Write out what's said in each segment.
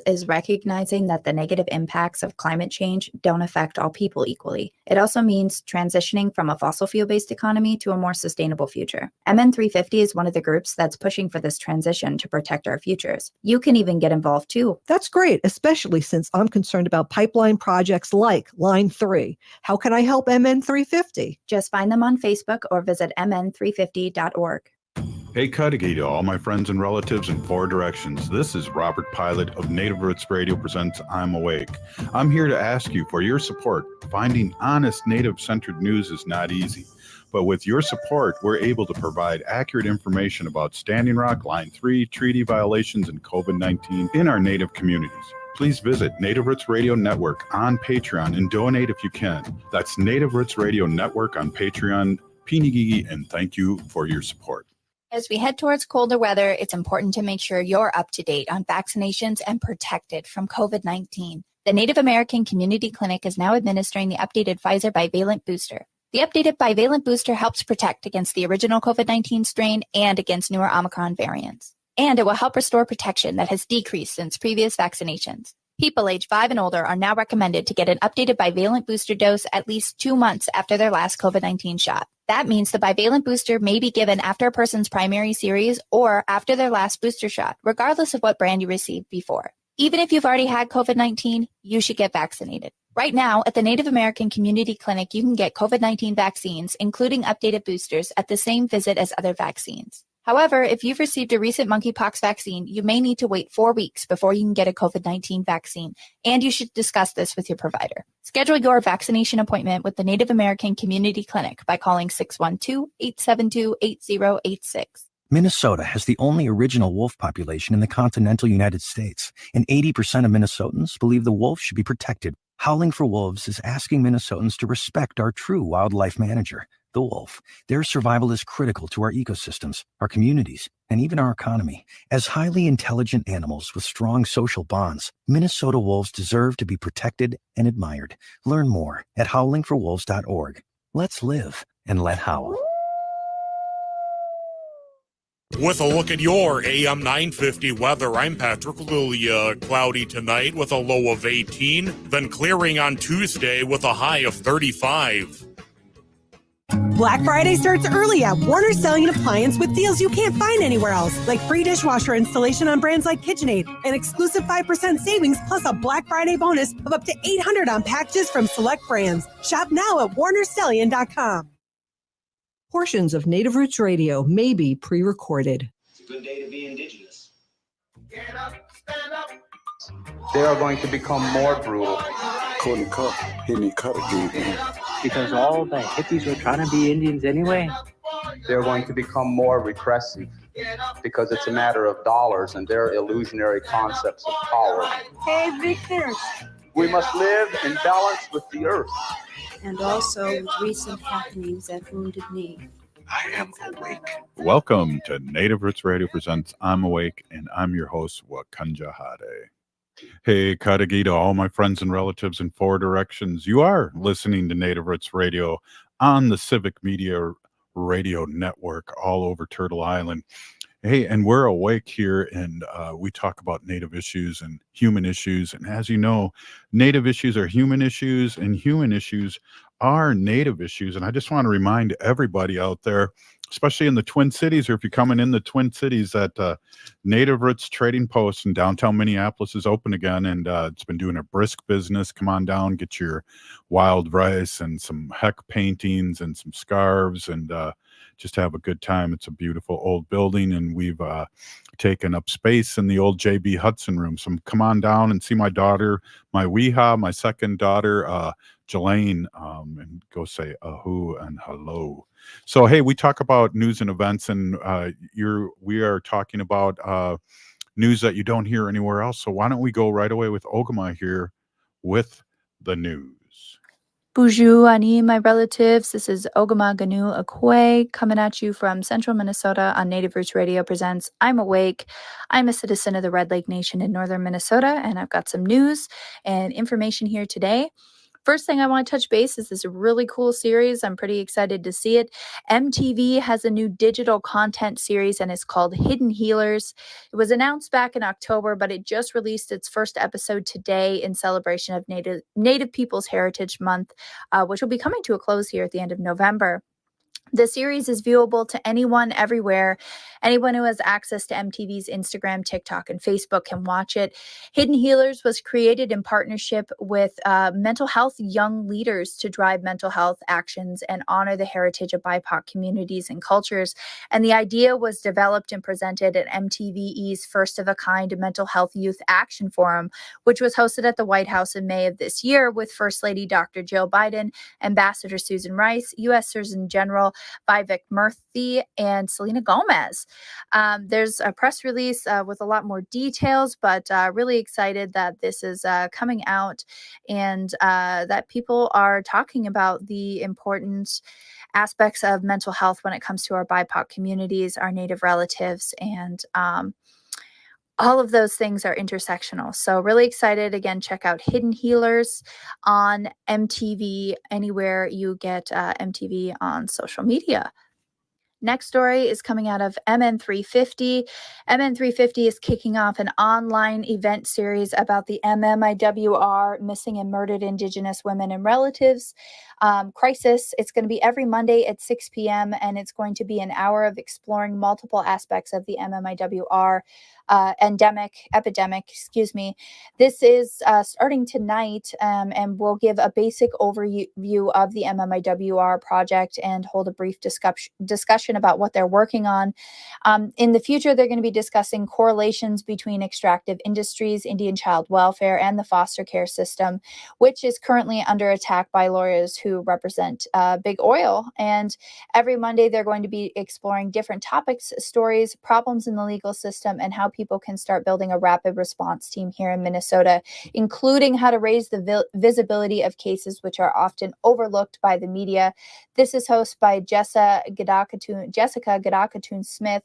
this is recognizing that the negative impacts of climate change don't affect all people equally. It also means transitioning from a fossil fuel-based economy to a more sustainable future. MN350 is one of the groups that's pushing for this transition to protect our futures. You can even get involved too. That's great, especially since I'm concerned about pipeline projects like Line 3. How can I help MN350? Just find them on Facebook or visit mn350.org. Hey Cudahy to all my friends and relatives in four directions. This is Robert Pilot of Native Roots Radio presents I'm Awake. I'm here to ask you for your support. Finding honest Native-centered news is not easy, but with your support, we're able to provide accurate information about Standing Rock, Line 3, treaty violations, and COVID-19 in our Native communities. Please visit Native Roots Radio Network on Patreon and donate if you can. That's Native Roots Radio Network on Patreon. Pinigigi, and thank you for your support. As we head towards colder weather, it's important to make sure you're up to date on vaccinations and protected from COVID-19. The Native American Community Clinic is now administering the updated Pfizer bivalent booster. The updated bivalent booster helps protect against the original COVID-19 strain and against newer Omicron variants. And it will help restore protection that has decreased since previous vaccinations. People age 5 and older are now recommended to get an updated bivalent booster dose at least 2 months after their last COVID-19 shot. That means the bivalent booster may be given after a person's primary series or after their last booster shot, regardless of what brand you received before. Even if you've already had COVID-19, you should get vaccinated. Right now, at the Native American Community Clinic, you can get COVID-19 vaccines, including updated boosters, at the same visit as other vaccines. However, if you've received a recent monkeypox vaccine, you may need to wait 4 weeks before you can get a COVID-19 vaccine, and you should discuss this with your provider. Schedule your vaccination appointment with the Native American Community Clinic by calling 612-872-8086. Minnesota has the only original wolf population in the continental United States, and 80% of Minnesotans believe the wolf should be protected. Howling for Wolves is asking Minnesotans to respect our true wildlife manager, the wolf. Their survival is critical to our ecosystems, our communities, and even our economy. As highly intelligent animals with strong social bonds, Minnesota wolves deserve to be protected and admired. Learn more at howlingforwolves.org. Let's live and let howl. With a look at your AM 950 weather, I'm Patrick Lilia. Cloudy tonight with a low of 18, then clearing on Tuesday with a high of 35. Black Friday starts early at Warner Selling Appliance with deals you can't find anywhere else, like free dishwasher installation on brands like KitchenAid, an exclusive 5% savings plus a Black Friday bonus of up to $800 on packages from select brands. Shop now at warnersellian.com. Portions of Native Roots Radio may be pre-recorded. It's a good day to be indigenous. Get up, stand up. They are going to become more brutal. Couldn't cut, hitting cut again. Because all the hippies were trying to be Indians anyway. They're going to become more repressive because it's a matter of dollars and their illusionary concepts of power. Hey, Victor. We must live in balance with the earth. And also with recent happenings at Wounded Knee. I am awake. Welcome to Native Roots Radio presents I'm Awake, and I'm your host, Wakanja Hade. Hey, Cudahy to all my friends and relatives in four directions. You are listening to Native Roots Radio on the Civic Media Radio Network all over Turtle Island. Hey, and we're awake here, and we talk about Native issues and human issues. And as you know, Native issues are human issues, and human issues are Native issues. And I just want to remind everybody out there, especially in the Twin Cities, or if you're coming in the Twin Cities, that Native Roots Trading Post in downtown Minneapolis is open again, and it's been doing a brisk business. Come on down, get your wild rice and some heck paintings and some scarves, and just have a good time. It's a beautiful old building, and we've taken up space in the old J.B. Hudson room. So come on down and see my daughter, my Weeha, my second daughter, Jelaine, and go say ahu and hello. So, hey, we talk about news and events, and we are talking about news that you don't hear anywhere else. So why don't we go right away with Ogama here with the news. Bonjour, Ani, my relatives. This is Ogama Ganu Akwe coming at you from central Minnesota on Native Roots Radio presents I'm Awake. I'm a citizen of the Red Lake Nation in northern Minnesota, and I've got some news and information here today. First thing I want to touch base is this really cool series. I'm pretty excited to see it. MTV has a new digital content series and it's called Hidden Healers. It was announced back in October, but it just released its first episode today in celebration of Native Peoples Heritage Month, which will be coming to a close here at the end of November. The series is viewable to anyone, everywhere. Anyone who has access to MTV's Instagram, TikTok, and Facebook can watch it. Hidden Healers was created in partnership with mental health young leaders to drive mental health actions and honor the heritage of BIPOC communities and cultures. And the idea was developed and presented at MTV's first-of-a-kind mental health youth action forum, which was hosted at the White House in May of this year with First Lady Dr. Jill Biden, Ambassador Susan Rice, U.S. Surgeon General Vivek Murthy, and Selena Gomez. There's a press release with a lot more details, but really excited that this is coming out and that people are talking about the important aspects of mental health when it comes to our BIPOC communities, our Native relatives, and all of those things are intersectional. So really excited. Again, check out Hidden Healers on MTV, anywhere you get MTV on social media. Next story is coming out of MN350. MN350 is kicking off an online event series about the MMIWR, Missing and Murdered Indigenous Women and Relatives crisis. It's going to be every Monday at 6 p.m. and it's going to be an hour of exploring multiple aspects of the MMIWR epidemic. This is starting tonight and we'll give a basic overview of the MMIWR project and hold a brief discussion about what they're working on. In the future, they're going to be discussing correlations between extractive industries, Indian child welfare, and the foster care system, which is currently under attack by lawyers who represent big oil. And every Monday, they're going to be exploring different topics, stories, problems in the legal system, and how people can start building a rapid response team here in Minnesota, including how to raise the visibility of cases which are often overlooked by the media. This is hosted by Jessica Gadakatoon Smith,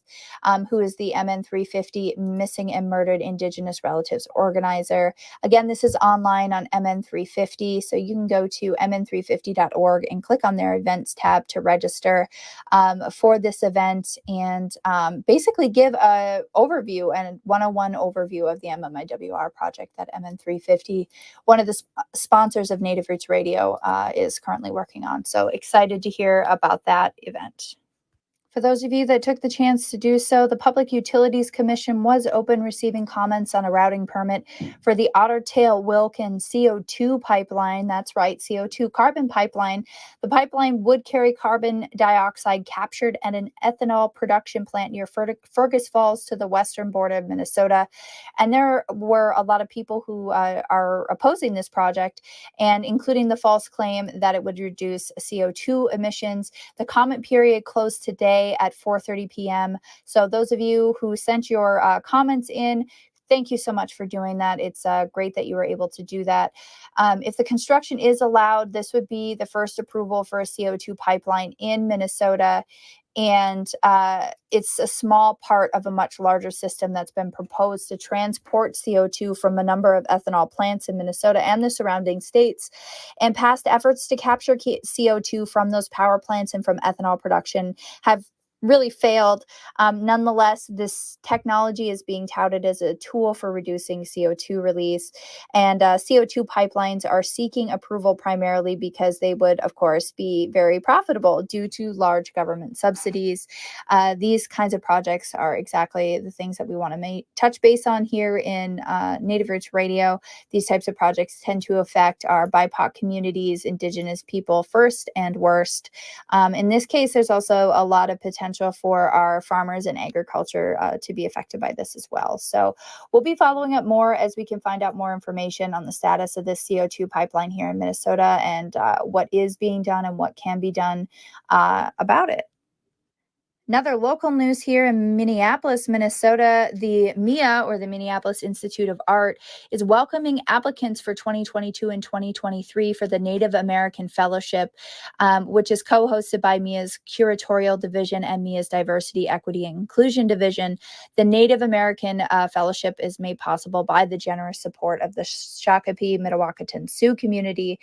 who is the MN350 Missing and Murdered Indigenous Relatives organizer. Again, this is online on MN350, so you can go to mn350.org and click on their events tab to register for this event and basically give an overview and 101 overview of the MMIWR project that MN350, one of the sponsors of Native Roots Radio, is currently working on. So excited to hear about that event. For those of you that took the chance to do so, the Public Utilities Commission was open receiving comments on a routing permit for the Otter Tail Wilkin CO2 pipeline. That's right, CO2 carbon pipeline. The pipeline would carry carbon dioxide captured at an ethanol production plant near Fergus Falls to the western border of Minnesota. And there were a lot of people who are opposing this project, and including the false claim that it would reduce CO2 emissions. The comment period closed today at 4:30 p.m. So those of you who sent your comments in, thank you so much for doing that. It's great that you were able to do that. If the construction is allowed, this would be the first approval for a CO2 pipeline in Minnesota. And it's a small part of a much larger system that's been proposed to transport CO2 from a number of ethanol plants in Minnesota and the surrounding states. And past efforts to capture CO2 from those power plants and from ethanol production have really failed. Nonetheless, this technology is being touted as a tool for reducing CO2 release. And CO2 pipelines are seeking approval primarily because they would, of course, be very profitable due to large government subsidies. These kinds of projects are exactly the things that we want to touch base on here in Native Roots Radio. These types of projects tend to affect our BIPOC communities, Indigenous people first and worst. In this case, there's also a lot of potential for our farmers and agriculture to be affected by this as well. So we'll be following up more as we can find out more information on the status of this CO2 pipeline here in Minnesota and what is being done and what can be done about it. Another local news here in Minneapolis, Minnesota, the MIA, or the Minneapolis Institute of Art, is welcoming applicants for 2022 and 2023 for the Native American Fellowship, which is co-hosted by MIA's Curatorial Division and MIA's Diversity, Equity, and Inclusion Division. The Native American Fellowship is made possible by the generous support of the Shakopee Mdewakanton Sioux community.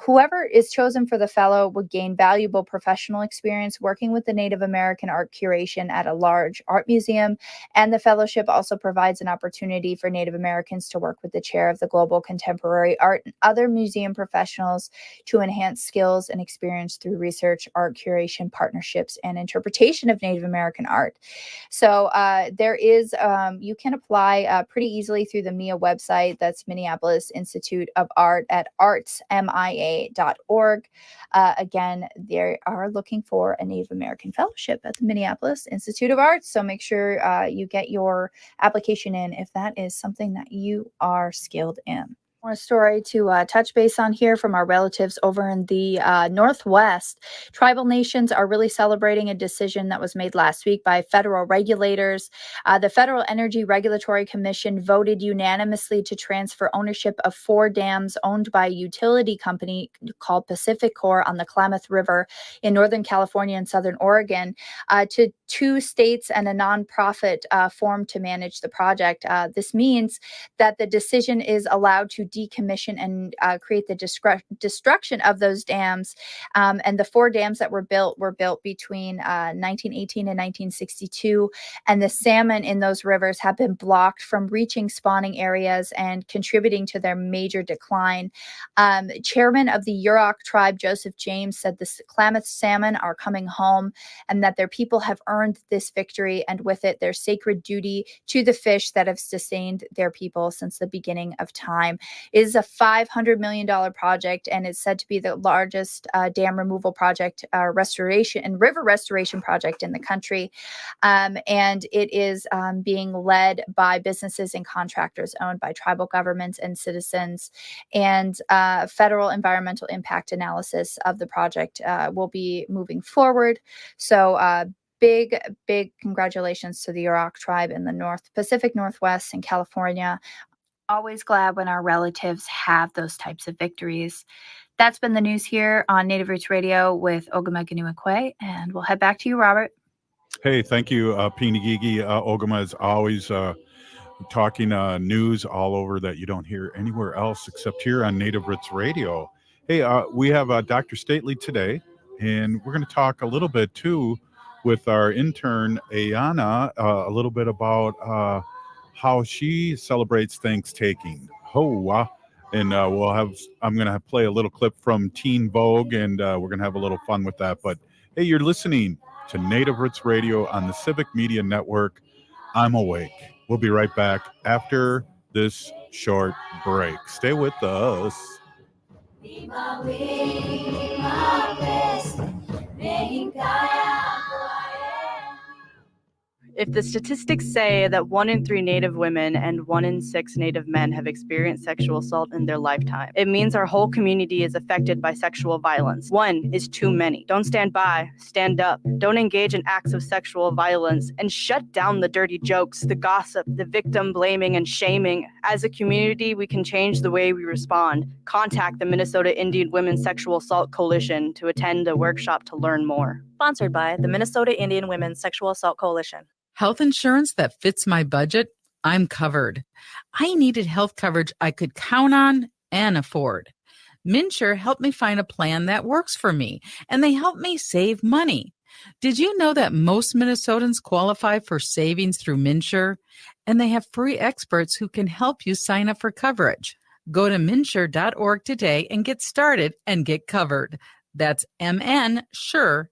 Whoever is chosen for the fellow would gain valuable professional experience working with the Native American art curation at a large art museum, and the fellowship also provides an opportunity for Native Americans to work with the chair of the Global Contemporary Art and other museum professionals to enhance skills and experience through research, art curation, partnerships, and interpretation of Native American art. So there is, you can apply pretty easily through the MIA website. That's Minneapolis Institute of Art at artsmia.org. Again, they are looking for a Native American fellowship at the Minneapolis Institute of Arts. So make sure you get your application in if that is something that you are skilled in. More story to touch base on here from our relatives over in the Northwest. Tribal nations are really celebrating a decision that was made last week by federal regulators. The Federal Energy Regulatory Commission voted unanimously to transfer ownership of 4 dams owned by a utility company called PacifiCorp on the Klamath River in Northern California and Southern Oregon to 2 states and a nonprofit formed to manage the project. This means that the decision is allowed to decommission and create the destruction of those dams. And the 4 dams that were built between 1918 and 1962. And the salmon in those rivers have been blocked from reaching spawning areas and contributing to their major decline. Chairman of the Yurok tribe, Joseph James, said the Klamath salmon are coming home and that their people have earned this victory, and with it, their sacred duty to the fish that have sustained their people since the beginning of time. It is a $500 million project, and it's said to be the largest dam removal project, restoration and river restoration project in the country. And it is being led by businesses and contractors owned by tribal governments and citizens. And federal environmental impact analysis of the project will be moving forward. So big congratulations to the Yurok tribe in the Pacific Northwest and California. Always glad when our relatives have those types of victories. That's been the news here on Native Roots Radio with Ogama Ganuakwe, and we'll head back to you, Robert. Hey, thank you, Pinigigi. Ogama is always talking news all over that you don't hear anywhere else except here on Native Roots Radio. Hey, we have Dr. Stately today, and we're going to talk a little bit, too, with our intern, Ayana, a little bit about how she celebrates Thanksgiving. And I'm going to play a little clip from Teen Vogue, and we're going to have a little fun with that. But hey, you're listening to Native Roots Radio on the Civic Media Network. I'm Awake. We'll be right back after this short break. Stay with us. If the statistics say that 1 in 3 Native women and 1 in 6 Native men have experienced sexual assault in their lifetime, it means our whole community is affected by sexual violence. 1 is too many. Don't stand by, stand up. Don't engage in acts of sexual violence, and shut down the dirty jokes, the gossip, the victim blaming and shaming. As a community, we can change the way we respond. Contact the Minnesota Indian Women's Sexual Assault Coalition to attend a workshop to learn more. Sponsored by the Minnesota Indian Women's Sexual Assault Coalition. Health insurance that fits my budget? I'm covered. I needed health coverage I could count on and afford. MNsure helped me find a plan that works for me, and they helped me save money. Did you know that most Minnesotans qualify for savings through MNsure? And they have free experts who can help you sign up for coverage. Go to mnsure.org today and get started and get covered. That's mnsure.org.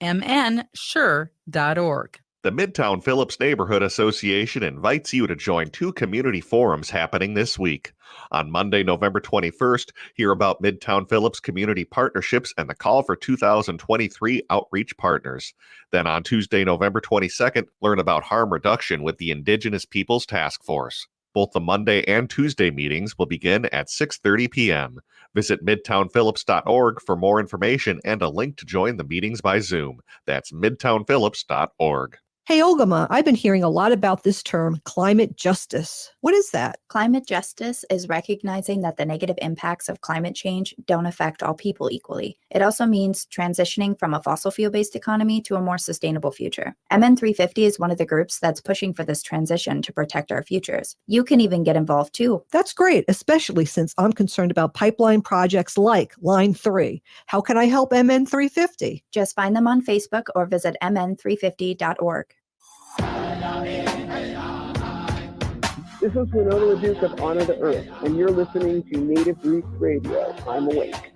mnsure.org. The Midtown Phillips Neighborhood Association invites you to join 2 community forums happening this week. On Monday, November 21st, hear about Midtown Phillips community partnerships and the call for 2023 outreach partners. Then on Tuesday, November 22nd, learn about harm reduction with the Indigenous Peoples Task Force. Both the Monday and Tuesday meetings will begin at 6:30 p.m. Visit midtownphillips.org for more information and a link to join the meetings by Zoom. That's midtownphillips.org. Hey, Olgama, I've been hearing a lot about this term, climate justice. What is that? Climate justice is recognizing that the negative impacts of climate change don't affect all people equally. It also means transitioning from a fossil fuel-based economy to a more sustainable future. MN350 is one of the groups that's pushing for this transition to protect our futures. You can even get involved too. That's great, especially since I'm concerned about pipeline projects like Line 3. How can I help MN350? Just find them on Facebook or visit mn350.org. This is Winona LaDuke of Honor the Earth, and you're listening to Native Roots Radio. I'm Awake.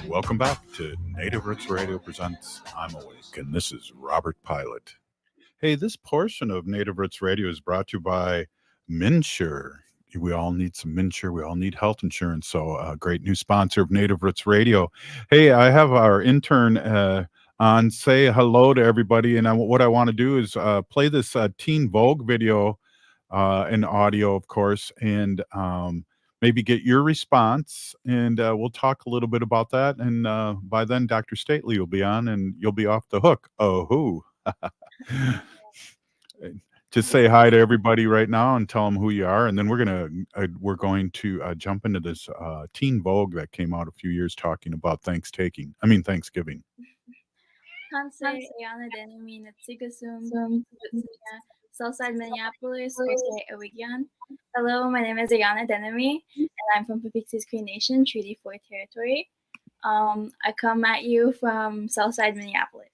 Welcome back to Native Roots Radio presents I'm Awake, and this is Robert Pilot. Hey, this portion of Native Roots Radio is brought to you by MNsure. We all need some MNsure. We all need health insurance. So a great new sponsor of Native Roots Radio. Hey, I have our intern on. Say hello to everybody. And what I want to do is play this Teen Vogue video in audio, of course, and maybe get your response. And we'll talk a little bit about that. And by then, Dr. Stately will be on and you'll be off the hook. Oh, who? Just say hi to everybody right now and tell them who you are, and then we're going to jump into this Teen Vogue that came out a few years talking about Thanksgiving. Southside Minneapolis, Hello, my name is Ayana Denemy, and I'm from Papixi's Cree Nation, Treaty 4 territory. I come at you from Southside Minneapolis.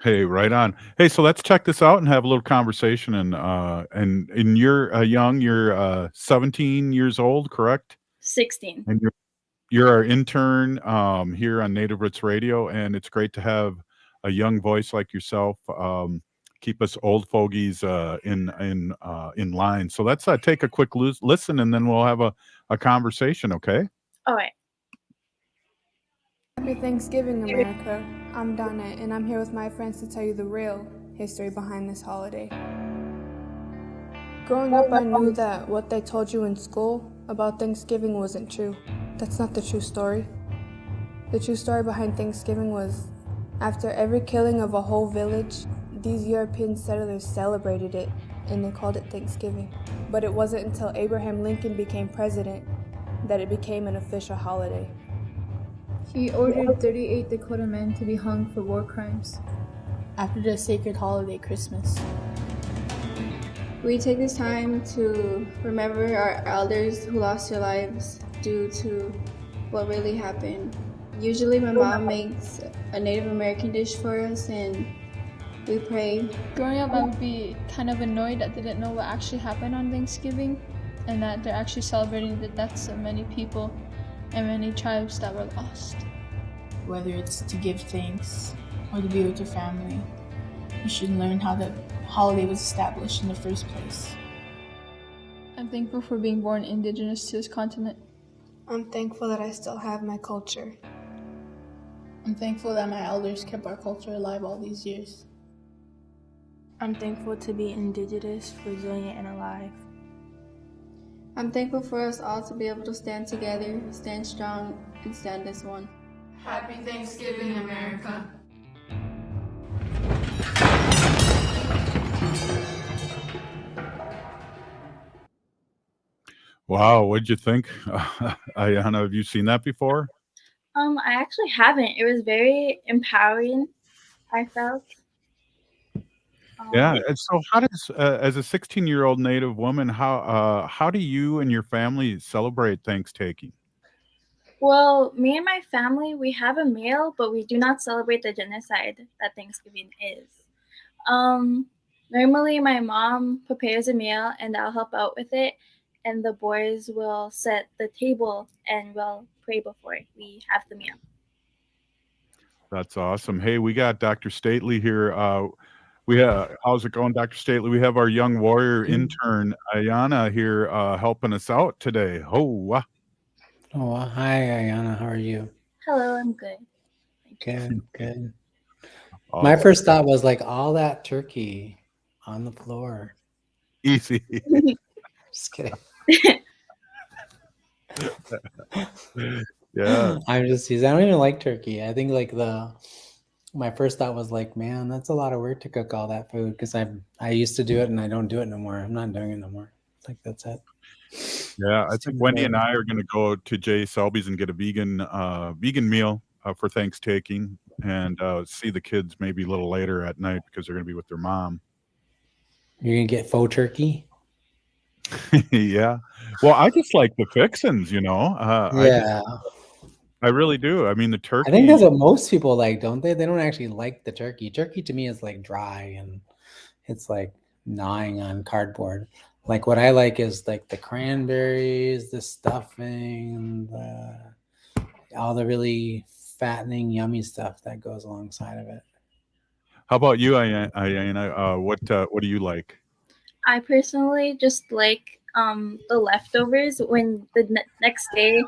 Hey, right on. Hey, so let's check this out and have a little conversation. And you're young. You're 17 years old, correct? 16. And you're our intern here on Native Roots Radio, and it's great to have a young voice like yourself keep us old fogies in line. So let's take a quick listen, and then we'll have a conversation. Okay? All right. Happy Thanksgiving, America. I'm Donna, and I'm here with my friends to tell you the real history behind this holiday. Growing up, I knew that what they told you in school about Thanksgiving wasn't true. That's not the true story. The true story behind Thanksgiving was, after every killing of a whole village, these European settlers celebrated it, and they called it Thanksgiving. But it wasn't until Abraham Lincoln became president that it became an official holiday. He ordered 38 Dakota men to be hung for war crimes after the sacred holiday Christmas. We take this time to remember our elders who lost their lives due to what really happened. Usually my mom makes a Native American dish for us and we pray. Growing up, I would be kind of annoyed that they didn't know what actually happened on Thanksgiving and that they're actually celebrating the deaths of many people and many tribes that were lost. Whether it's to give thanks or to be with your family, you should learn how the holiday was established in the first place. I'm thankful for being born indigenous to this continent. I'm thankful that I still have my culture. I'm thankful that my elders kept our culture alive all these years. I'm thankful to be indigenous, resilient, and alive. I'm thankful for us all to be able to stand together, stand strong, and stand as one. Happy Thanksgiving, America. Wow, what'd you think? Ayana, have you seen that before? I actually haven't. It was very empowering, I felt. Yeah. And so how does, as a 16-year-old Native woman, how do you and your family celebrate Thanksgiving? Well, me and my family, we have a meal, but we do not celebrate the genocide that Thanksgiving is. Normally, my mom prepares a meal and I'll help out with it, and the boys will set the table and we'll pray before we have the meal. That's awesome. Hey, we got Dr. Stately here. How's it going, Dr. Stately? We have our young warrior intern, Ayana, here helping us out today. Oh, hi, Ayana. How are you? Hello, I'm good. Good. My first thought was like all that turkey on the floor. Easy. Just kidding. Yeah. I'm just teasing. I don't even like turkey. I think like my first thought was like, man, that's a lot of work to cook all that food because I used to do it and I don't do it no more. I'm not doing it no more. Like that's it. Yeah, I think Wendy and I are going to go to Jay Selby's and get a vegan meal for Thanksgiving, and see the kids maybe a little later at night because they're going to be with their mom. You're gonna get faux turkey. Yeah. Well, I just like the fixins, Yeah. I really do. I mean, the turkey. I think that's what most people like, don't they? They don't actually like the turkey. Turkey to me is like dry and it's like gnawing on cardboard. Like what I like is like the cranberries, the stuffing, all the really fattening, yummy stuff that goes alongside of it. How about you, Ayana? What do you like? I personally just like the leftovers when the next day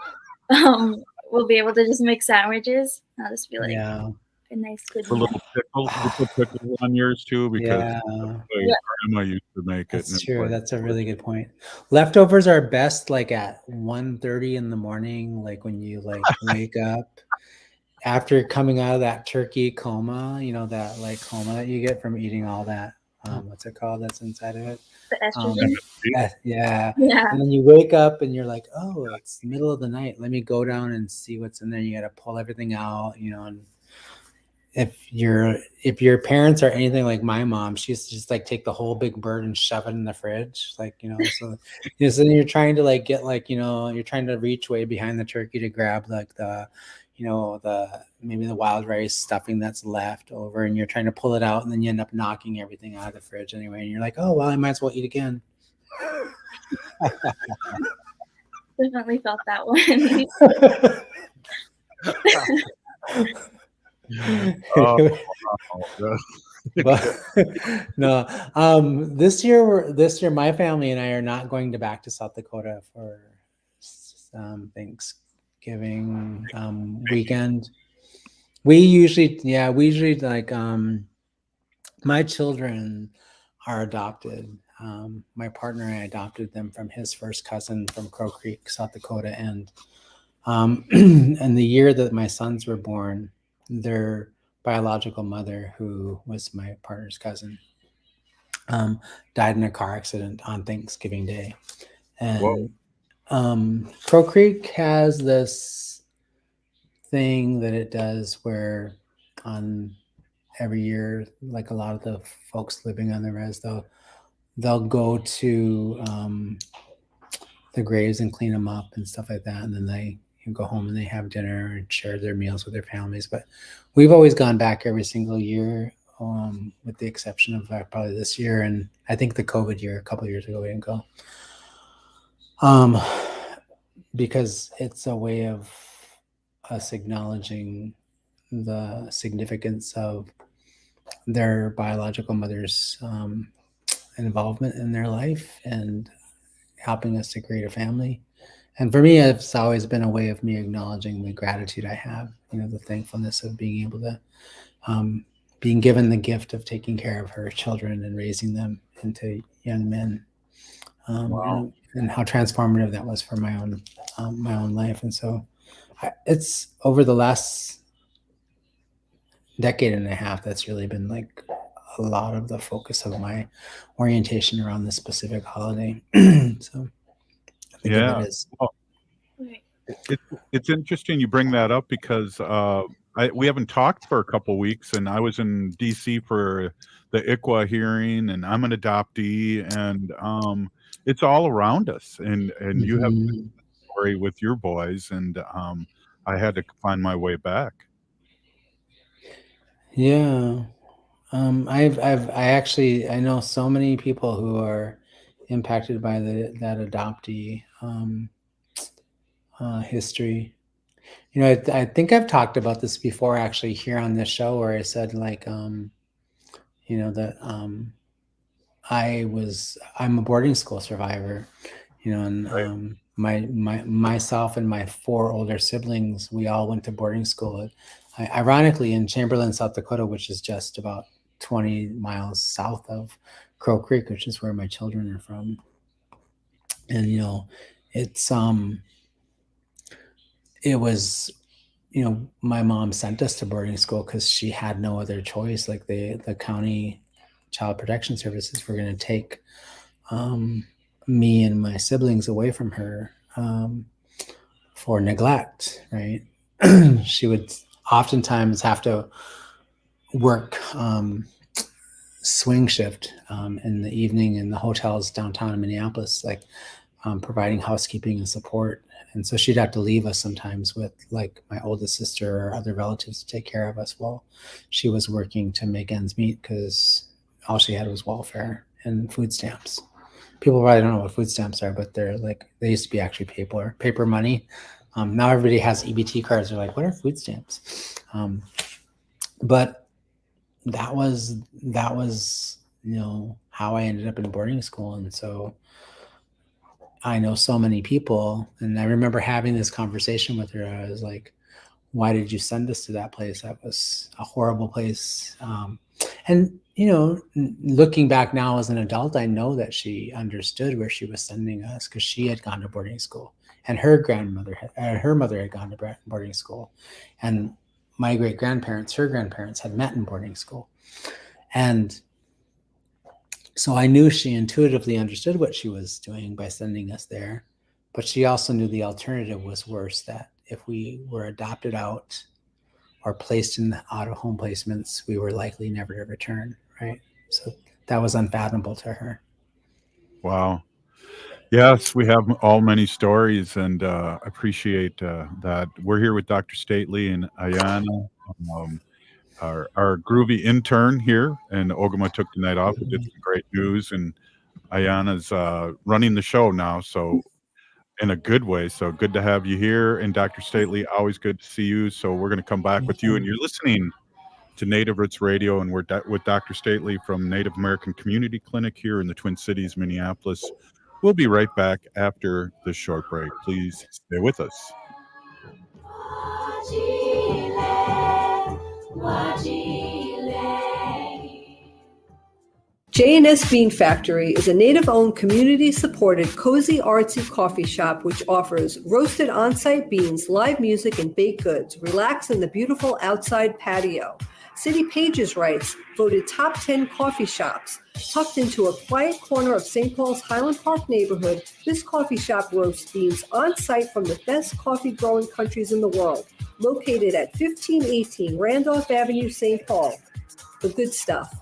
we'll be able to just make sandwiches. I'll just be like a nice good For meal. little pickles on yours too, because grandma used to make it. That's true. That's a really good point. Leftovers are best like at 1:30 in the morning, like when you like wake up after coming out of that turkey coma, that like coma that you get from eating all that. What's it called? That's inside of it. The estrogen. Yeah. Yeah. And then you wake up and you're like, oh, it's the middle of the night. Let me go down and see what's in there. You got to pull everything out, and if your parents are anything like my mom, she used to just like take the whole big bird and shove it in the fridge, like so so then you're trying to like get like you're trying to reach way behind the turkey to grab like the maybe the wild rice stuffing that's left over, and you're trying to pull it out, and then you end up knocking everything out of the fridge anyway, and you're like, oh well, I might as well eat again. Definitely felt that one. But, no, this year my family and I are not going back to South Dakota for Thanksgiving weekend. We usually like my children are adopted. My partner and I adopted them from his first cousin from Crow Creek, South Dakota, and the year that my sons were born, their biological mother, who was my partner's cousin, died in a car accident on Thanksgiving Day. And Crow Creek has this thing that it does where on every year, like a lot of the folks living on the res, they'll go to the graves and clean them up and stuff like that, and then they go home and they have dinner and share their meals with their families. But we've always gone back every single year, with the exception of probably this year, and I think the COVID year a couple of years ago we didn't go, because it's a way of us acknowledging the significance of their biological mother's involvement in their life and helping us to create a family. And for me, it's always been a way of me acknowledging the gratitude I have, the thankfulness of being able to, being given the gift of taking care of her children and raising them into young men. And how transformative that was for my own life. And so it's over the last decade and a half, that's really been like a lot of the focus of my orientation around this specific holiday. So I think of it as it's interesting you bring that up because we haven't talked for a couple weeks, and I was in DC for the ICWA hearing, and I'm an adoptee, and it's all around us, and you have a story with your boys, and I had to find my way back. Yeah. I know so many people who are impacted by that adoptee history. I think I've talked about this before actually here on this show, where I said like, that I'm a boarding school survivor, and myself and my 4 older siblings, we all went to boarding school. Ironically, in Chamberlain, South Dakota, which is just about 20 miles south of Crow Creek, which is where my children are from. And, you know, it was, you know, my mom sent us to boarding school because she had no other choice. Like the county child protection services were going to take me and my siblings away from her for neglect, right? She would oftentimes have to work swing shift in the evening in the hotels downtown in Minneapolis, like providing housekeeping and support. And so she'd have to leave us sometimes with like my oldest sister or other relatives to take care of us while she was working to make ends meet, because all she had was welfare and food stamps. People probably don't know what food stamps are, but they used to be actually paper money. Now everybody has EBT cards. They're like, what are food stamps? But that was, you know, how I ended up in boarding school. And so I know so many people, and I remember having this conversation with her. I was like, why did you send us to that place? That was a horrible place. And, you know, looking back now as an adult, I know that she understood where she was sending us because she had gone to boarding school, and her mother had gone to boarding school. And my great-grandparents, her grandparents, had met in boarding school. And so I knew she intuitively understood what she was doing by sending us there, but she also knew the alternative was worse, that if we were adopted out or placed in out-of-home placements, we were likely never to return, right? So that was unfathomable to her. Wow. Yes, we have all many stories, and appreciate that. We're here with Dr. Stately and Ayana, our groovy intern here, and Ogama took the night off. We did some great news, and Ayana's running the show now, so in a good way. So good to have you here. And Dr. Stately, always good to see you. So we're going to come back with you, and you're listening to Native Roots Radio, and we're with Dr. Stately from Native American Community Clinic here in the Twin Cities, Minneapolis. We'll be right back after this short break. Please stay with us. J&S Bean Factory is a native-owned, community-supported, cozy, artsy coffee shop which offers roasted on-site beans, live music, and baked goods. Relax in the beautiful outside patio. City Pages writes, voted top 10 coffee shops. Tucked into a quiet corner of St. Paul's Highland Park neighborhood, this coffee shop roasts beans on-site from the best coffee-growing countries in the world. Located at 1518 Randolph Avenue, St. Paul. The good stuff.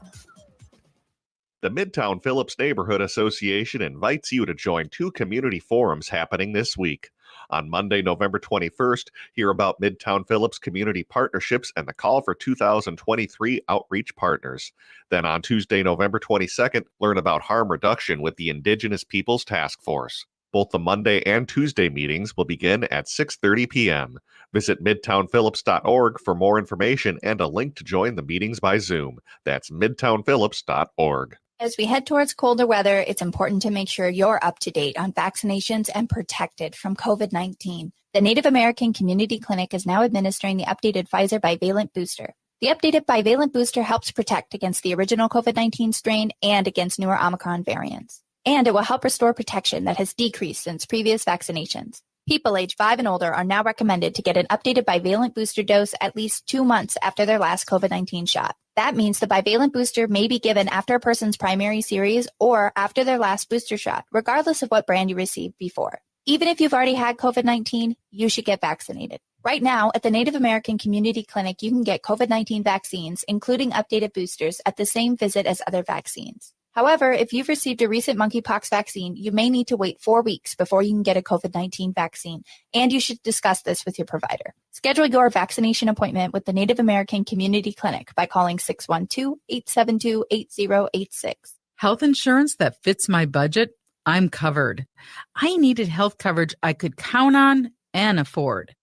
The Midtown Phillips Neighborhood Association invites you to join 2 community forums happening this week. On Monday, November 21st, hear about Midtown Phillips community partnerships and the call for 2023 outreach partners. Then on Tuesday, November 22nd, learn about harm reduction with the Indigenous Peoples Task Force. Both the Monday and Tuesday meetings will begin at 6:30 p.m. Visit midtownphillips.org for more information and a link to join the meetings by Zoom. That's midtownphillips.org. As we head towards colder weather, it's important to make sure you're up to date on vaccinations and protected from COVID-19. The Native American Community Clinic is now administering the updated Pfizer bivalent booster. The updated bivalent booster helps protect against the original COVID-19 strain and against newer Omicron variants. And it will help restore protection that has decreased since previous vaccinations. People age 5 and older are now recommended to get an updated bivalent booster dose at least 2 months after their last COVID-19 shot. That means the bivalent booster may be given after a person's primary series or after their last booster shot, regardless of what brand you received before. Even if you've already had COVID-19, you should get vaccinated. Right now, at the Native American Community Clinic, you can get COVID-19 vaccines, including updated boosters, at the same visit as other vaccines. However, if you've received a recent monkeypox vaccine, you may need to wait 4 weeks before you can get a COVID-19 vaccine, and you should discuss this with your provider. Schedule your vaccination appointment with the Native American Community Clinic by calling 612-872-8086. Health insurance that fits my budget? I'm covered. I needed health coverage I could count on and afford.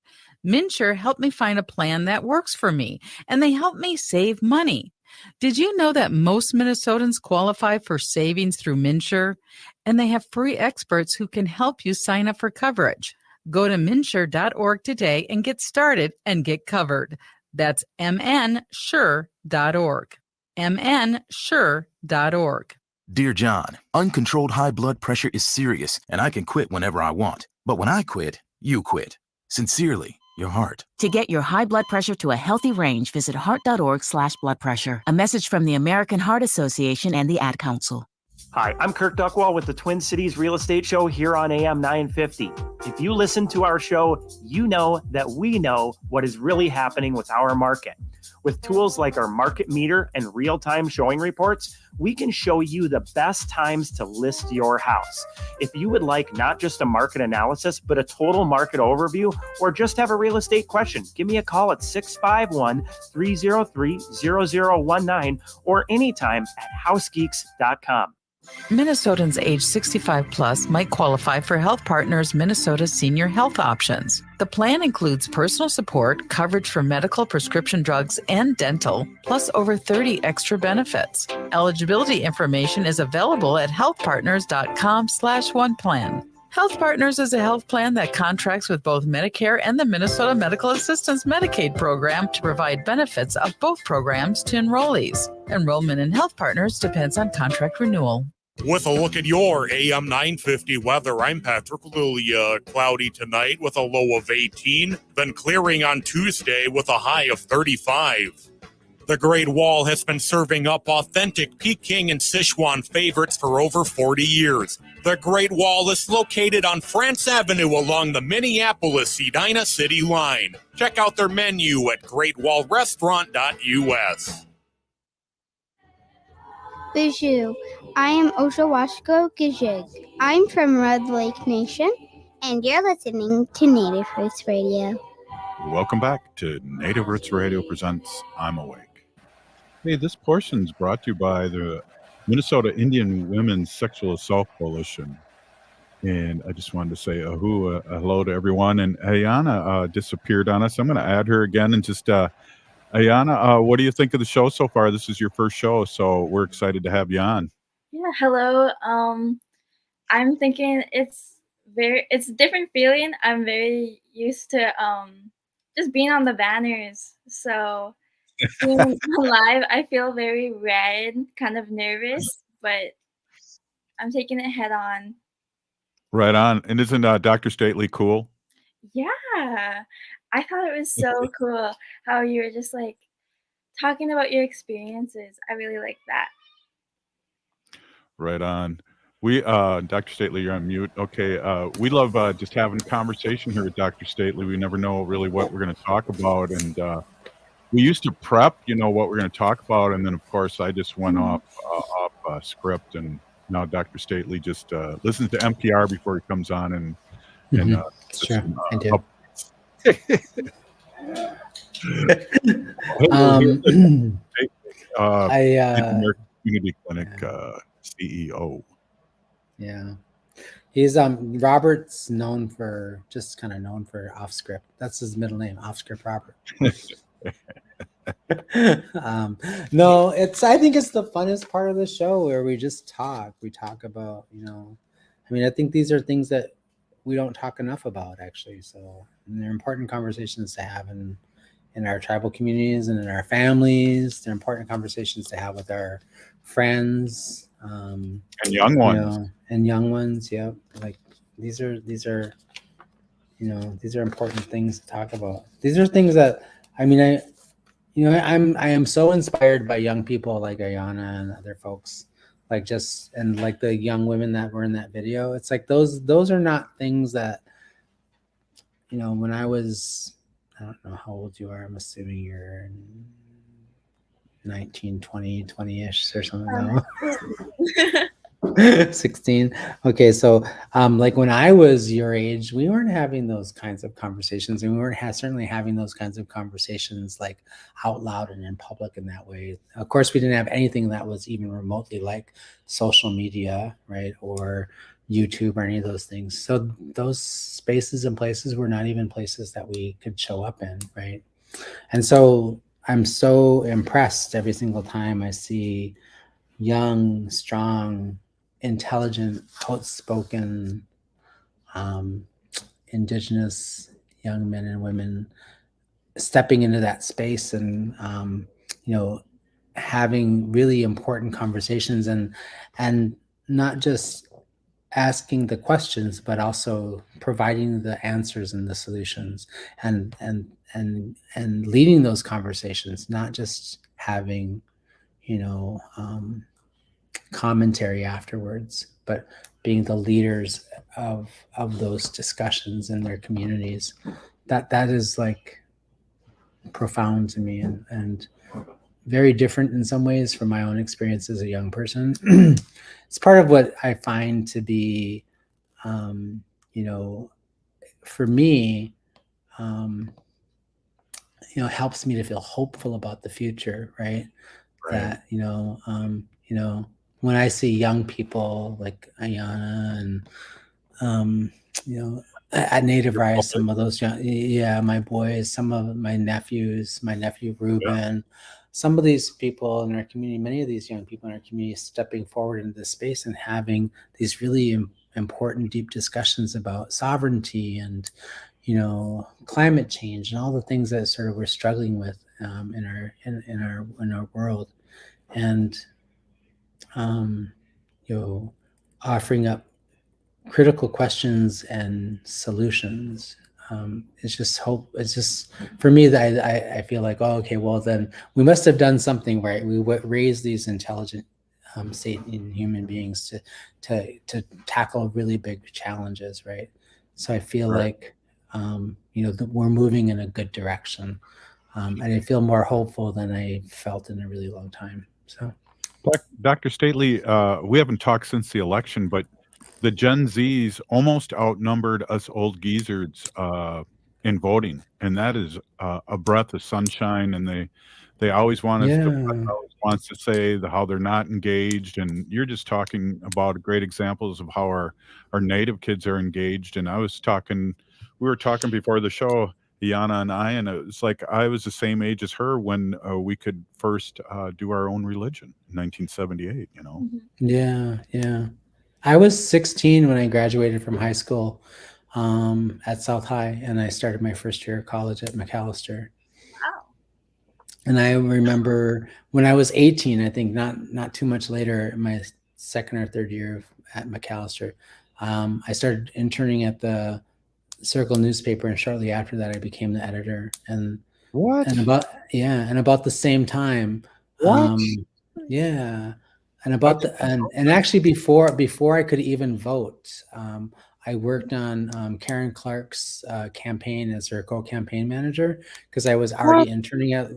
MNsure helped me find a plan that works for me, and they helped me save money. Did you know that most Minnesotans qualify for savings through MNsure? And they have free experts who can help you sign up for coverage. Go to MNsure.org today and get started and get covered. That's MNsure.org. MNsure.org. Dear John, uncontrolled high blood pressure is serious, and I can quit whenever I want. But when I quit, you quit. Sincerely, your heart. To get your high blood pressure to a healthy range, visit heart.org/blood pressure. A message from the American Heart Association and the Ad Council. Hi, I'm Kirk Duckwall with the Twin Cities Real Estate Show here on AM 950. If you listen to our show, you know that we know what is really happening with our market. With tools like our market meter and real-time showing reports, we can show you the best times to list your house. If you would like not just a market analysis, but a total market overview, or just have a real estate question, give me a call at 651-303-0019 or anytime at housegeeks.com. Minnesotans age 65 plus might qualify for Health Partners Minnesota Senior Health Options. The plan includes personal support, coverage for medical, prescription drugs, and dental, plus over 30 extra benefits. Eligibility information is available at healthpartners.com/oneplan. Health Partners is a health plan that contracts with both Medicare and the Minnesota Medical Assistance Medicaid program to provide benefits of both programs to enrollees. Enrollment in Health Partners depends on contract renewal. With a look at your AM 950 weather, I'm Patrick Lilia. Cloudy tonight with a low of 18, then clearing on Tuesday with a high of 35. The Great Wall has been serving up authentic Peking and Sichuan favorites for over 40 years. The Great Wall is located on France Avenue along the Minneapolis-Edina City line. Check out their menu at greatwallrestaurant.us. Bonjour, I am Oshawashko Gijig. I'm from Red Lake Nation, and you're listening to Native Roots Radio. Welcome back to Native Roots Radio presents I'm Awake. Hey, this portion is brought to you by the Minnesota Indian Women's Sexual Assault Coalition. And I just wanted to say hello to everyone. And Ayana disappeared on us. I'm going to add her again and just Ayana, what do you think of the show so far? This is your first show, so we're excited to have you on. Yeah, hello. I'm thinking it's a different feeling. I'm very used to just being on the banners. So being live, I feel very red, kind of nervous, but I'm taking it head on. Right on. And isn't Dr. Stately cool? Yeah. I thought it was so cool how you were just like talking about your experiences. I really like that. Right on. We, Dr. Stately, you're on mute. Okay. We love just having a conversation here with Dr. Stately. We never know really what we're going to talk about. And we used to prep, what we're going to talk about. And then, of course, I just went off script. And now Dr. Stately just listens to NPR before he comes on. And sure, I do. Community Clinic CEO. Yeah, he's Robert's known for off script. That's his middle name, off script Robert. No, I think it's the funnest part of the show where we just talk. We talk about, I think these are things that we don't talk enough about, actually. So they're important conversations to have in our tribal communities and in our families. They're important conversations to have with our friends and young ones. Yep. Like these are important things to talk about. These are things that I am so inspired by young people like Ayana and other folks. Like the young women that were in that video, it's like those are not things that, when I was, I don't know how old you are. I'm assuming you're 19, 20-ish or something. No? 16. Okay. So like when I was your age, we weren't having those kinds of conversations, and we weren't certainly having those kinds of conversations like out loud and in public in that way. Of course, we didn't have anything that was even remotely like social media, right? Or YouTube or any of those things. So those spaces and places were not even places that we could show up in, right? And so I'm so impressed every single time I see young, strong, intelligent, outspoken, Indigenous young men and women stepping into that space and, having really important conversations and not just asking the questions, but also providing the answers and the solutions, and leading those conversations, not just having, commentary afterwards, but being the leaders of those discussions in their communities. That is like profound to me, and very different in some ways from my own experience as a young person. It's part of what I find to be, for me, helps me to feel hopeful about the future, right? That, when I see young people like Ayana and, at Native Rise, some of those my boys, some of my nephews, my nephew Ruben, some of these people in our community, many of these young people in our community stepping forward into this space and having these really important, deep discussions about sovereignty and, climate change and all the things that sort of we're struggling with in our world, and offering up critical questions and solutions. It's just hope. It's just, for me, that I feel like, oh, okay, well then we must have done something right. We raised these intelligent sentient human beings to tackle really big challenges, right? So I feel like we're moving in a good direction, and I feel more hopeful than I felt in a really long time. So, Dr. Stately, we haven't talked since the election, but the Gen Zs almost outnumbered us old geezards in voting, and that is a breath of sunshine. And they always want us wants to say how they're not engaged, and you're just talking about great examples of how our Native kids are engaged. And we were talking before the show, Iana and I, and it was like I was the same age as her when we could first do our own religion in 1978. Yeah. I was 16 when I graduated from high school at South High, and I started my first year of college at Macalester. Wow. And I remember when I was 18, I think not too much later, my second or third year at Macalester, I started interning at the Circle newspaper, and shortly after that, I became the editor. And about the same time, and actually before I could even vote, I worked on Karen Clark's campaign as her co-campaign manager, because I was already interning at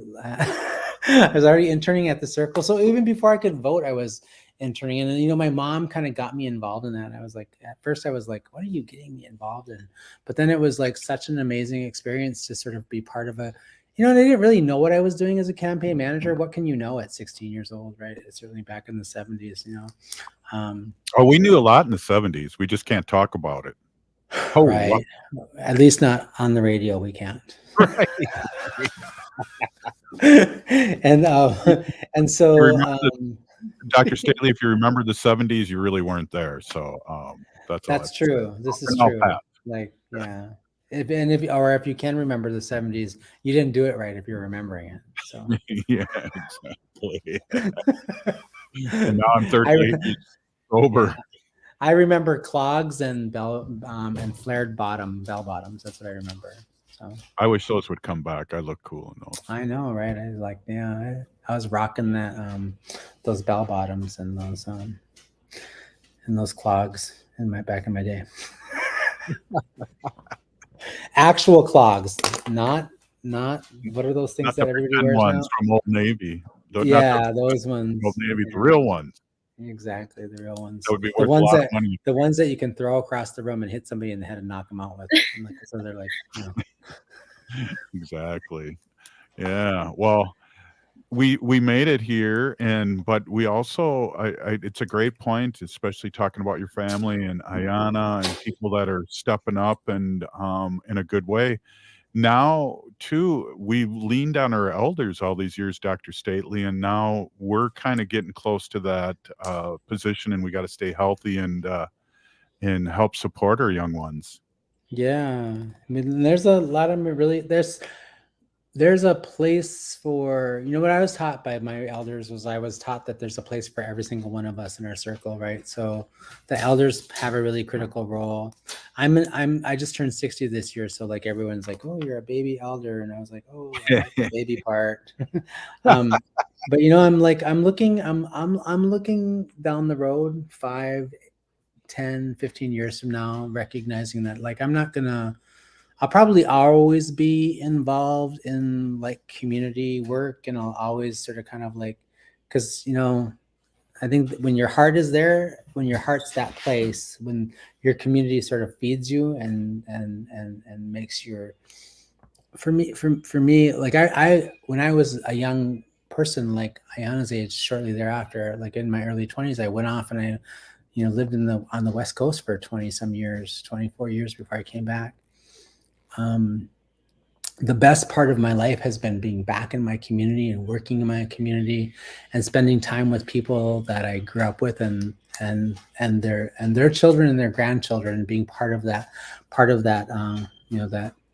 the Circle. So even before I could vote, I was interning. And my mom kind of got me involved in that. I was like, at first I was like, what are you getting me involved in? But then it was like such an amazing experience to sort of be part of a, and I didn't really know what I was doing as a campaign manager. What can you know at 16 years old, right? It's certainly back in the 70s, we knew a lot in the 70s. We just can't talk about it. Right. Wow. At least not on the radio. We can't. Right. and so, Dr. Stately, if you remember the 70s, you really weren't there. So that's true. This is true. Like, yeah. If you can remember the 70s, you didn't do it right if you're remembering it. So yeah, exactly. And now I'm 38 years sober. I remember clogs and flared bell bottoms. That's what I remember. So I wish those would come back. I look cool in those. I know, right? I was like, I was rocking that those bell bottoms and those clogs back in my day. Actual clogs, not what are those things not that the everybody wears ones now? from Old Navy. Those ones. Old Navy, the real ones. Exactly, the real ones. That would be worth a lot of money. The ones that you can throw across the room and hit somebody in the head and knock them out with. So they're like, Exactly. Yeah. Well, we made it here, but we also it's a great point, especially talking about your family and Ayana and people that are stepping up and in a good way. Now too, we've leaned on our elders all these years, Dr. Stately, and now we're kind of getting close to that position, and we got to stay healthy and help support our young ones. Yeah, I mean, there's a lot of there's a place for, what I was taught by my elders was I was taught that there's a place for every single one of us in our circle, right? So the elders have a really critical role. I just turned 60 this year, so like everyone's like, "Oh, you're a baby elder," and I was like, "Oh, I like the baby part." But I'm looking down the road 5, 10, 15 years from now, recognizing that like I'll probably always be involved in like community work, and I'll always sort of kind of like, because I think that when your heart is there, when your heart's that place, when your community sort of feeds you and makes your, for me, like I when I was a young person, like Ayana's age, shortly thereafter, like in my early 20s, I went off and I lived on the West Coast for 20 some years, 24 years before I came back. The best part of my life has been being back in my community and working in my community and spending time with people that I grew up with and their children and their grandchildren, and being part of that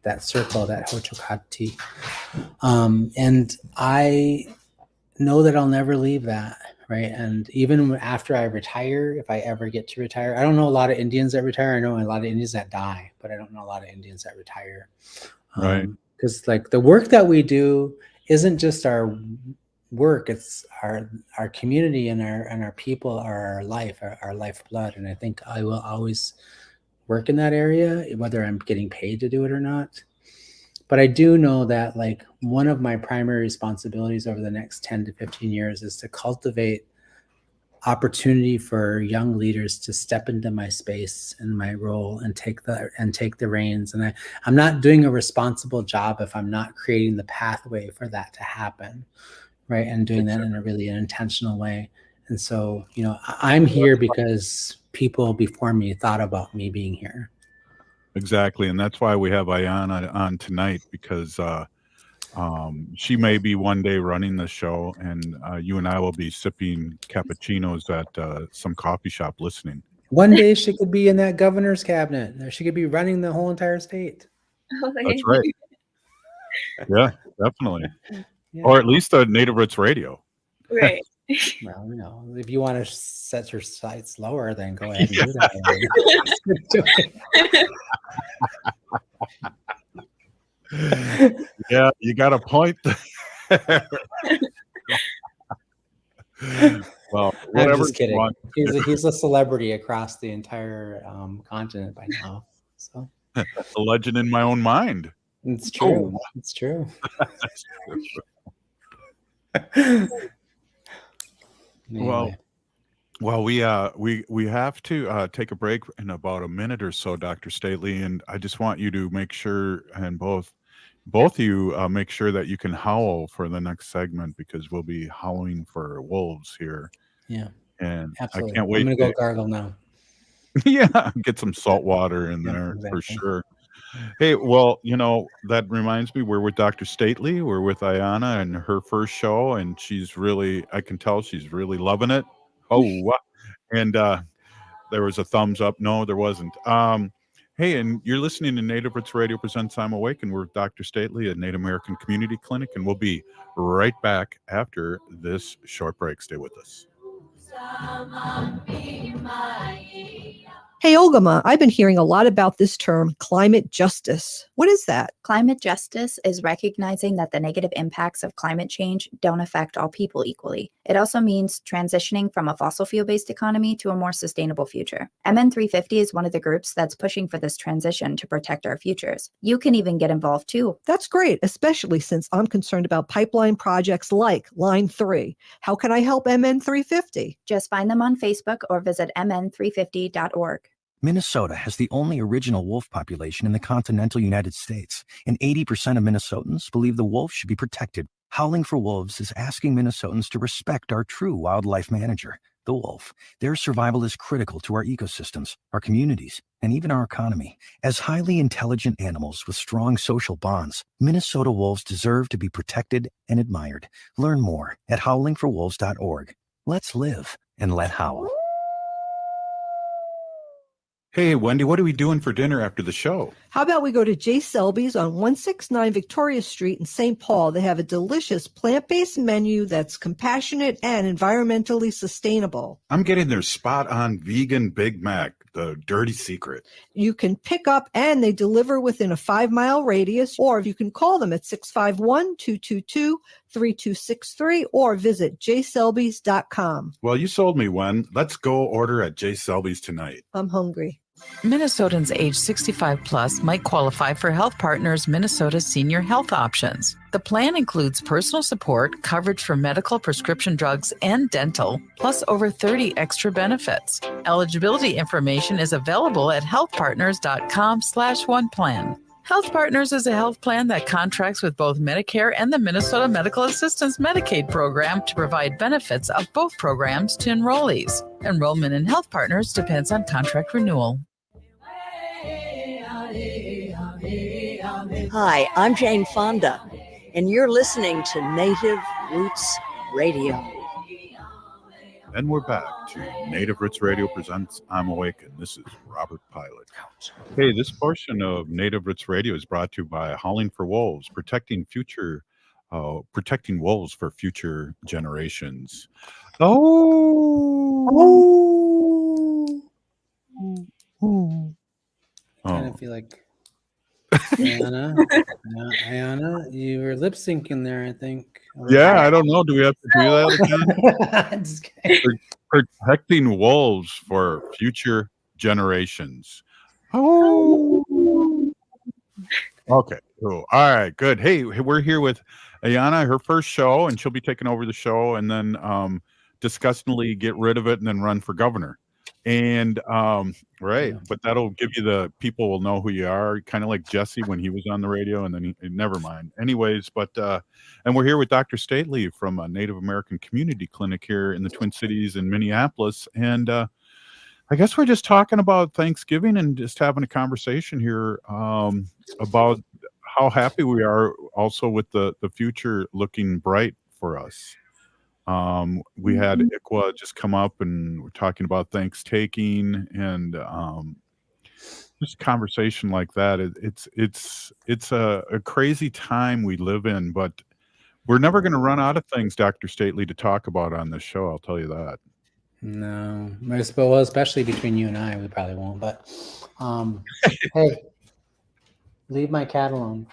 that circle, that Hochokati. And I know that I'll never leave that. Right. And even after I retire, if I ever get to retire, I don't know a lot of Indians that retire. I know a lot of Indians that die, but I don't know a lot of Indians that retire. Right. Because like the work that we do isn't just our work, it's our community and our people are our life, our lifeblood. And I think I will always work in that area, whether I'm getting paid to do it or not. But I do know that like one of my primary responsibilities over the next 10 to 15 years is to cultivate opportunity for young leaders to step into my space and my role and take the reins. And I'm not doing a responsible job if I'm not creating the pathway for that to happen, right? And doing that in a really intentional way. And so, I'm here because people before me thought about me being here. Exactly. And that's why we have Ayana on tonight, because she may be one day running the show, and you and I will be sipping cappuccinos at some coffee shop listening. One day she could be in that governor's cabinet. She could be running the whole entire state. That's right. Yeah, definitely. Yeah. Or at least Native Roots Radio. Right. Well, if you want to set your sights lower, then go ahead and do that. Yeah, you got a point. Well, I'm whatever. just kidding. He's a celebrity across the entire continent by now. So a legend in my own mind. It's true. Oh. It's true. Well, we have to take a break in about a minute or so, Dr. Stately, and I just want you to make sure, and both of you make sure that you can howl for the next segment, because we'll be howling for wolves here. Yeah, and absolutely. I can't wait. I'm gonna go gargle now. Yeah, get some salt water in there for sure. Hey, well, that reminds me, we're with Dr. Stately. We're with Ayana and her first show, and I can tell she's really loving it. Oh, and there was a thumbs up. No, there wasn't. Hey, and you're listening to Native Roots Radio presents I'm Awake, and we're with Dr. Stately at Native American Community Clinic, and we'll be right back after this short break. Stay with us. Hey, Olgama, I've been hearing a lot about this term, climate justice. What is that? Climate justice is recognizing that the negative impacts of climate change don't affect all people equally. It also means transitioning from a fossil fuel-based economy to a more sustainable future. MN350 is one of the groups that's pushing for this transition to protect our futures. You can even get involved too. That's great, especially since I'm concerned about pipeline projects like Line 3. How can I help MN350? Just find them on Facebook or visit mn350.org. Minnesota has the only original wolf population in the continental United States, and 80% of Minnesotans believe the wolf should be protected. Howling for Wolves is asking Minnesotans to respect our true wildlife manager, the wolf. Their survival is critical to our ecosystems, our communities, and even our economy. As highly intelligent animals with strong social bonds, Minnesota wolves deserve to be protected and admired. Learn more at howlingforwolves.org. Let's live and let howl. Hey, Wendy, what are we doing for dinner after the show? How about we go to J. Selby's on 169 Victoria Street in St. Paul? They have a delicious plant-based menu that's compassionate and environmentally sustainable. I'm getting their spot-on vegan Big Mac, the dirty secret. You can pick up and they deliver within a 5-mile radius, or you can call them at 651-222-3263 or visit jselbys.com. Well, you sold me, Wen. Let's go order at J. Selby's tonight. I'm hungry. Minnesotans age 65 plus might qualify for Health Partners Minnesota Senior Health Options. The plan includes personal support, coverage for medical, prescription drugs, and dental, plus over 30 extra benefits. Eligibility information is available at healthpartners.com/oneplan. Health Partners is a health plan that contracts with both Medicare and the Minnesota Medical Assistance Medicaid program to provide benefits of both programs to enrollees. Enrollment in Health Partners depends on contract renewal. Hi, I'm Jane Fonda, and you're listening to Native Roots Radio. And we're back to Native Roots Radio presents I'm Awake, and this is Robert Pilot. Hey, this portion of Native Roots Radio is brought to you by Howling for Wolves, protecting wolves for future generations. I kind of feel like Ayana, you were lip syncing there, I think. Yeah, I don't know. Do we have to do that again? Just kidding. Protecting wolves for future generations. Oh. Okay, cool. All right, good. Hey, we're here with Ayana, her first show, and she'll be taking over the show and then disgustingly get rid of it and then run for governor. And right, but that'll give you the people will know who you are, kind of like Jesse when he was on the radio, and then never mind. Anyways, but and we're here with Dr. Stately from a Native American Community Clinic here in the Twin Cities in Minneapolis, and I guess we're just talking about Thanksgiving and just having a conversation here about how happy we are also with the future looking bright for us. We had ICWA just come up and we're talking about Thanksgiving and just conversation like that. It's a crazy time we live in, but we're never going to run out of things, Dr. Stately, to talk about on this show. I'll tell you that. No, well, especially between you and I, we probably won't. But hey, leave my cat alone.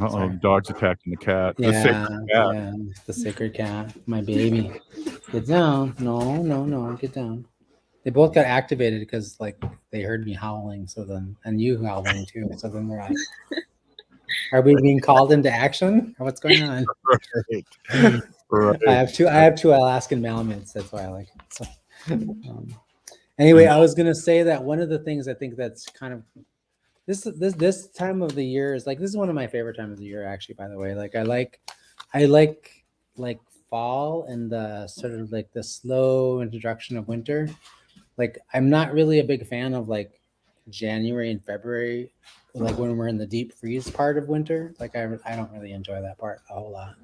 Uh-oh, dog's attacking the cat. Yeah, The sacred cat. yeah, the sacred cat, my baby. Get down. No, get down. They both got activated because like they heard me howling, so then and you howling too. So then they're like, are we being called into action? Or what's going on? Right. Right. I have two Alaskan Malamutes. That's why I like it. So, anyway, I was gonna say that one of the things I think that's kind of this time of the year is like, this is one of my favorite times of the year, actually, by the way. Like I like fall and the sort of like the slow introduction of winter. Like I'm not really a big fan of like January and February, like when we're in the deep freeze part of winter. Like I don't really enjoy that part a whole lot.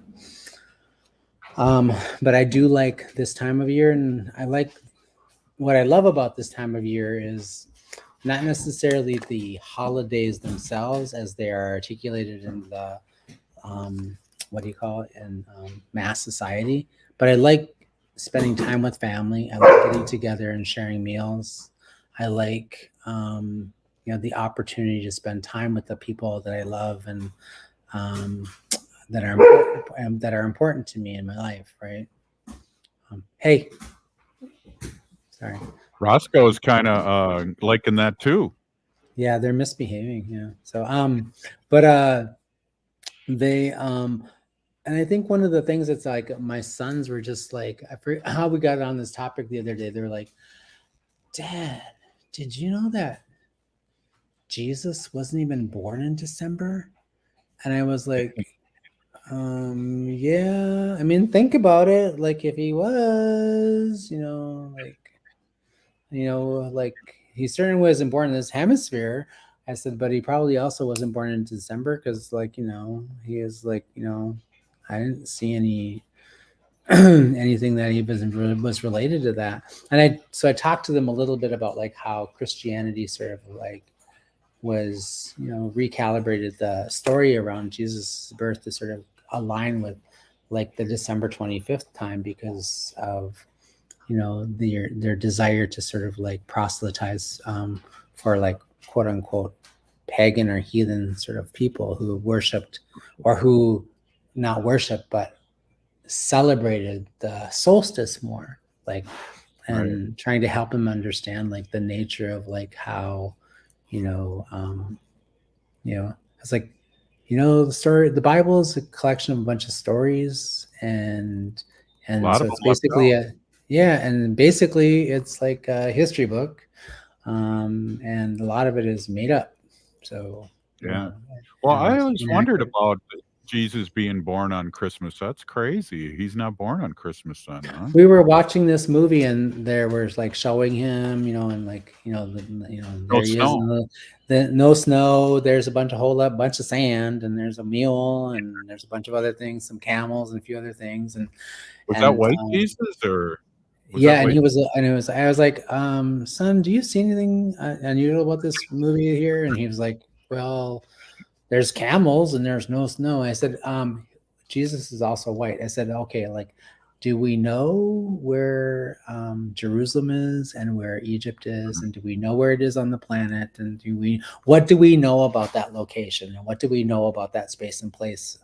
But I do like this time of year, and what I love about this time of year is not necessarily the holidays themselves as they are articulated in the in mass society, but I like spending time with family. I like getting together and sharing meals. I like the opportunity to spend time with the people that I love and that are important to me in my life, right? Hey, sorry. Roscoe's kind of liking that too. Yeah, they're misbehaving. Yeah. So, but they and I think one of the things that's like my sons were just like, I forget how we got on this topic the other day. They were like, Dad, did you know that Jesus wasn't even born in December? And I was like, yeah, I mean, think about it. Like if he was, like he certainly wasn't born in this hemisphere. I said, but he probably also wasn't born in December because he is like, I didn't see any anything that even was related to that. And I talked to them a little bit about like how Christianity sort of like was, recalibrated the story around Jesus' birth to sort of align with like the December 25th time because of, their desire to sort of like proselytize for like quote unquote pagan or heathen sort of people who worshipped, or who not worshiped, but celebrated the solstice more, like, and trying to help them understand like the nature of like how, it's like, the story, the Bible is a collection of a bunch of stories, and so it's basically and basically it's like a history book, and a lot of it is made up. So yeah. Well, I always wondered about Jesus being born on Christmas. That's crazy. He's not born on Christmas then, huh? We were watching this movie and there was like showing him, and like, there he is in the no snow. There's a bunch of bunch of sand, and there's a mule, and there's a bunch of other things, some camels and a few other things. And was that white Jesus or? And he was, I was like, son, do you see anything unusual about this movie here? And he was like, well, there's camels and there's no snow. I said, Jesus is also white. I said, okay, like, do we know where Jerusalem is and where Egypt is? And do we know where it is on the planet? And what do we know about that location? And what do we know about that space and place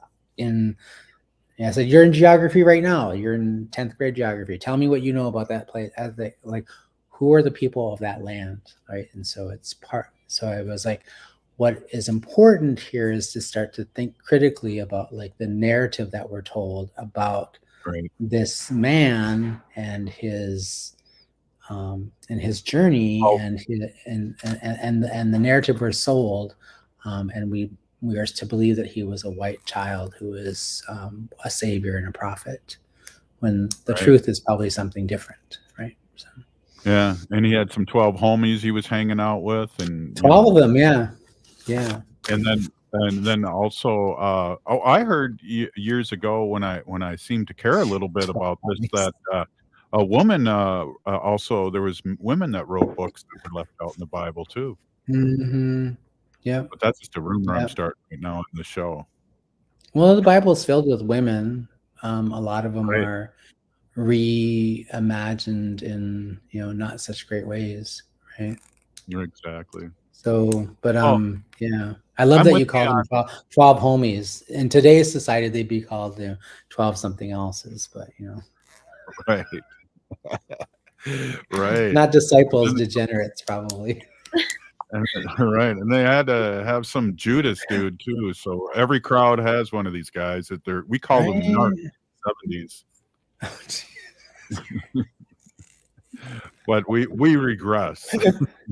I said, you're in geography right now. You're in 10th grade geography. Tell me what you know about that place. Who are the people of that land, right? And so so I was like, what is important here is to start to think critically about like the narrative that we're told about this man and his journey, and the narrative we're sold, and we are to believe that he was a white child who is a savior and a prophet, when the truth is probably something different, right? So. Yeah, and he had some 12 homies he was hanging out with, and 12 of them, yeah. And then also, I heard years ago when I seemed to care a little bit about this, that a woman also, there was women that wrote books that were left out in the Bible too. Mm-hmm. Yeah, but that's just a rumor I'm starting right now in the show. Well, the Bible is filled with women. A lot of them are reimagined in not such great ways, right? Exactly. So, but yeah, I love that you call them 12 homies. In today's society, they'd be called 12 something else's, but right, right, not disciples, degenerates probably. Right, and they had to have some Judas dude too. So every crowd has one of these guys that we call them narcs in the 70s. But we regress.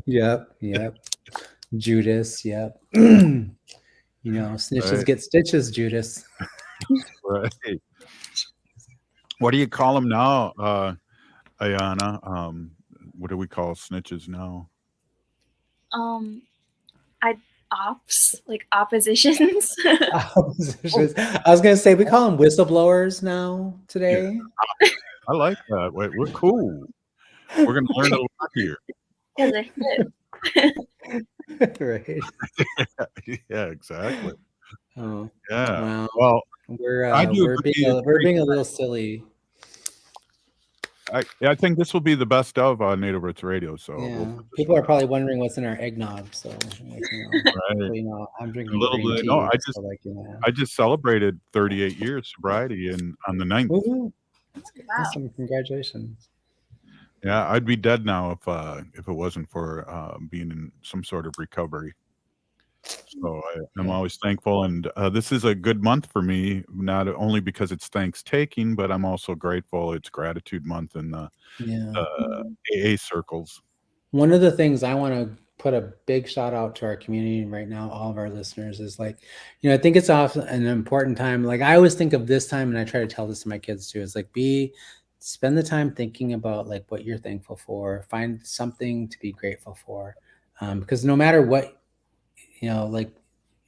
Yep. Judas, yep. Snitches get stitches, Judas. Right. What do you call them now, Ayana? What do we call snitches now? Oppositions. Oppositions. I was gonna say we call them whistleblowers now today. Yeah. I like that. We're cool. We're gonna learn a lot here. Yeah, they're good. Right. Yeah, exactly. Oh, yeah. Well, we're being a little silly. I think this will be the best of Native Roots Radio. So people are probably wondering what's in our eggnog. So I'm drinking a little green bit. tea, No, so I just celebrated 38 years sobriety on the 9th. Woo-hoo. Awesome! Congratulations. Yeah, I'd be dead now if it wasn't for being in some sort of recovery. So I'm always thankful, and this is a good month for me, not only because it's Thanksgiving, but I'm also grateful. It's Gratitude Month in the AA circles. One of the things I want to put a big shout out to our community right now, all of our listeners, is like, I think it's often an important time. Like I always think of this time, and I try to tell this to my kids too. It's like spend the time thinking about like what you're thankful for. Find something to be grateful for, because no matter what,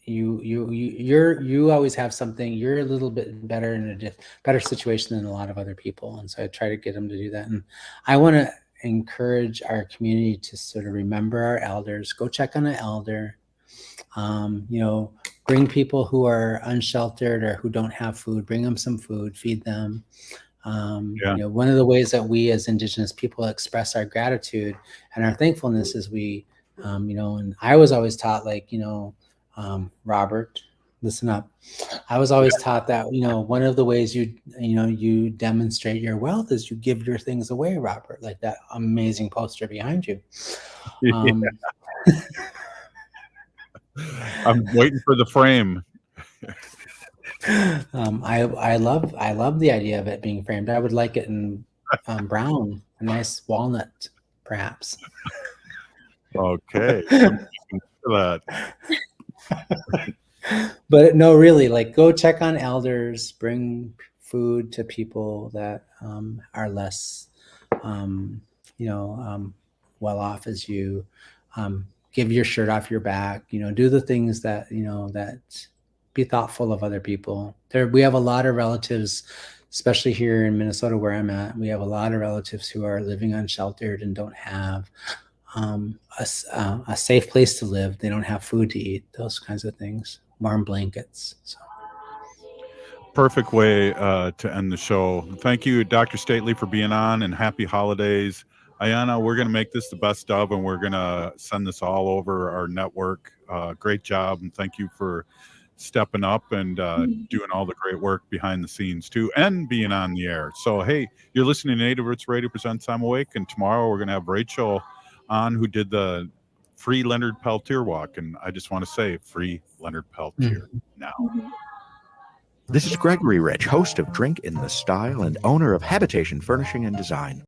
you always have something. You're a little bit better in a better situation than a lot of other people, and so I try to get them to do that. And I want to encourage our community to sort of remember our elders. Go check on an elder. Bring people who are unsheltered or who don't have food. Bring them some food. Feed them. One of the ways that we as Indigenous people express our gratitude and our thankfulness is we, and I was always taught, like, Robert, listen up. I was always taught that, one of the ways you demonstrate your wealth is you give your things away, Robert, like that amazing poster behind you. I'm waiting for the frame. I love the idea of it being framed. I would like it in brown, a nice walnut, perhaps. Okay. That. But no, really, like, go check on elders, bring food to people that are less, well off as you. Give your shirt off your back. Do the things that that. Be thoughtful of other people. We have a lot of relatives, especially here in Minnesota where I'm at. We have a lot of relatives who are living unsheltered and don't have a safe place to live. They don't have food to eat, those kinds of things, warm blankets. So. Perfect way to end the show. Thank you, Dr. Stately, for being on, and happy holidays. Ayana, we're going to make this the best of, and we're going to send this all over our network. Great job, and thank you for stepping up and doing all the great work behind the scenes too, and being on the air. So, hey, you're listening to Native Roots Radio presents I'm Awake, and tomorrow we're going to have Rachel on, who did the free Leonard Peltier walk, and I just want to say, free Leonard Peltier now. This is Gregory Rich, host of Drink in the Style and owner of Habitation Furnishing and Design.